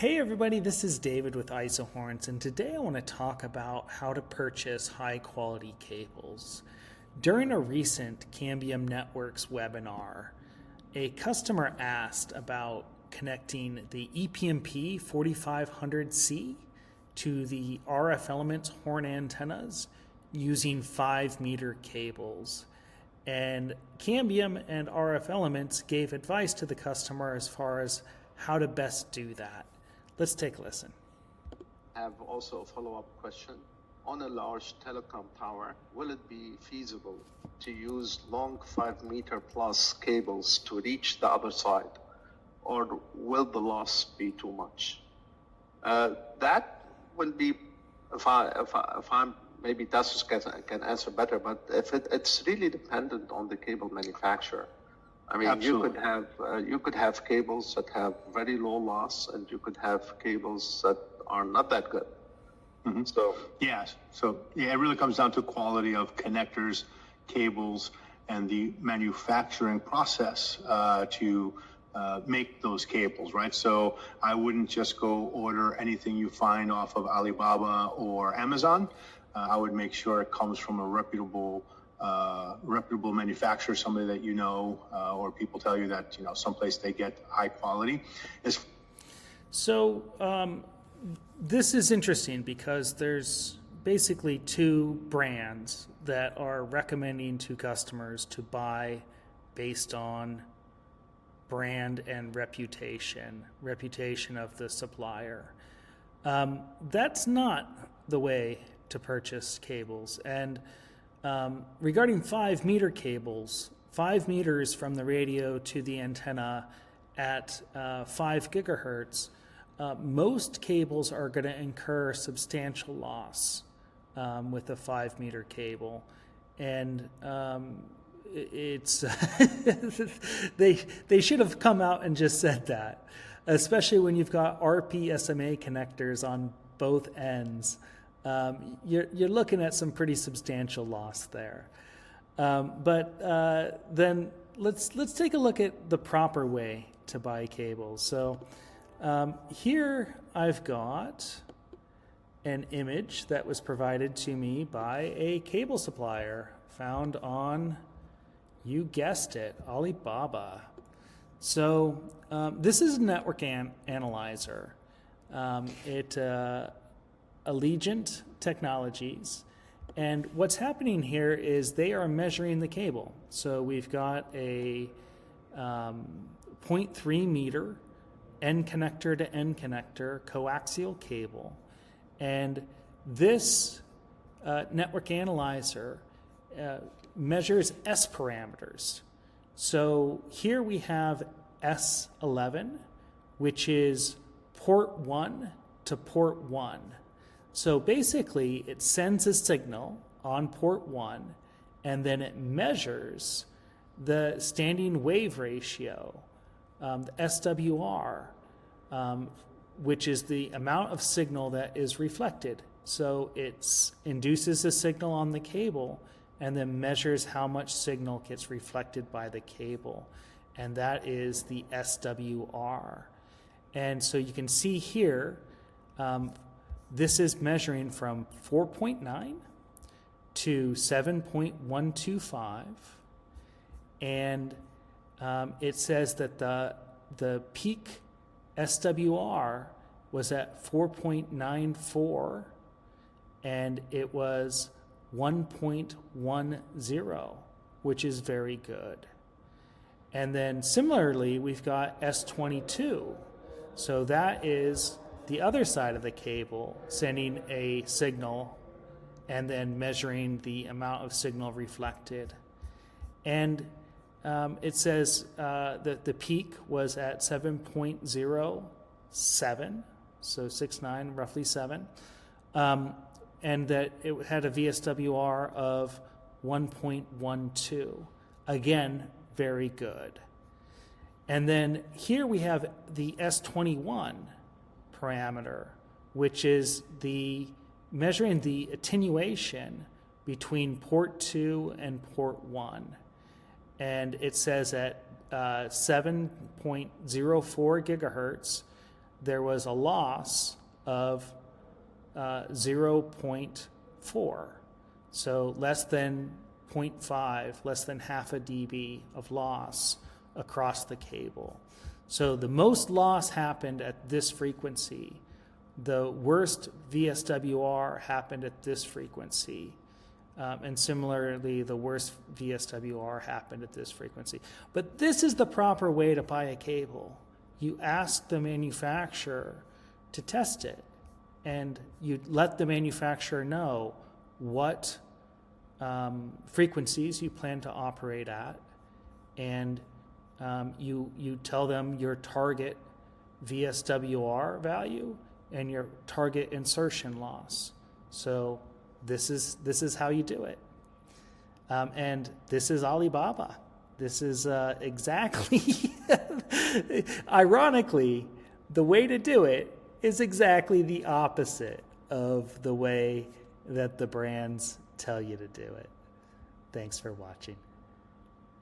Hey everybody, this is David with IsoHorns, and today I want to talk about how to purchase high quality cables. During a recent Cambium Networks webinar, a customer asked about connecting the EPMP 4500C to the RF Elements horn antennas using 5-meter cables. And Cambium and RF Elements gave advice to the customer as far as how to best do that. Let's take a listen. I have also a follow-up question. On a large telecom tower, will it be feasible to use long 5-meter plus cables to reach the other side, or will the loss be too much? That will be, if I'm maybe Tassos can answer better, but if it's really dependent on the cable manufacturer. I mean, Absolutely. you could have cables that have very low loss, and you could have cables that are not that good. Mm-hmm. So it really comes down to quality of connectors, cables, and the manufacturing process to make those cables, right? So I wouldn't just go order anything you find off of Alibaba or Amazon. I would make sure it comes from a reputable manufacturer, somebody that you know, or people tell you that, someplace they get high quality. So this is interesting because there's basically two brands that are recommending to customers to buy based on brand and reputation of the supplier. That's not the way to purchase cables. And regarding 5-meter cables, 5 meters from the radio to the antenna at 5 gigahertz, most cables are going to incur substantial loss with a 5-meter cable. And it's they should have come out and just said that, especially when you've got RP SMA connectors on both ends. You're looking at some pretty substantial loss there. But then let's take a look at the proper way to buy cables. So here I've got an image that was provided to me by a cable supplier found on, you guessed it, Alibaba. So this is a network analyzer. Allegiant Technologies, and what's happening here is they are measuring the cable. So we've got a 0.3 meter end connector to end connector coaxial cable, and this network analyzer measures S parameters. So here we have S11, which is port 1 to port 1. So basically, it sends a signal on port 1, and then it measures the standing wave ratio, the SWR, which is the amount of signal that is reflected. So it induces a signal on the cable and then measures how much signal gets reflected by the cable. And that is the SWR. And so you can see here, this is measuring from 4.9 to 7.125, and it says that the peak SWR was at 4.94, and it was 1.10, which is very good. And then similarly, we've got S22, so that is the other side of the cable sending a signal and then measuring the amount of signal reflected. And it says that the peak was at 7.07, so 6.9, roughly 7, and that it had a VSWR of 1.12. Again, very good. And then here we have the S21 parameter, which is the measuring the attenuation between port 2 and port 1. And it says at 7.04 gigahertz, there was a loss of 0.4. So less than 0.5, less than half a dB of loss across the cable. So the most loss happened at this frequency. The worst VSWR happened at this frequency. And similarly, the worst VSWR happened at this frequency. But this is the proper way to buy a cable. You ask the manufacturer to test it, and you let the manufacturer know what frequencies you plan to operate at, and you tell them your target VSWR value and your target insertion loss. So this is how you do it. And this is Alibaba. This is exactly, ironically, the way to do it is exactly the opposite of the way that the brands tell you to do it. Thanks for watching.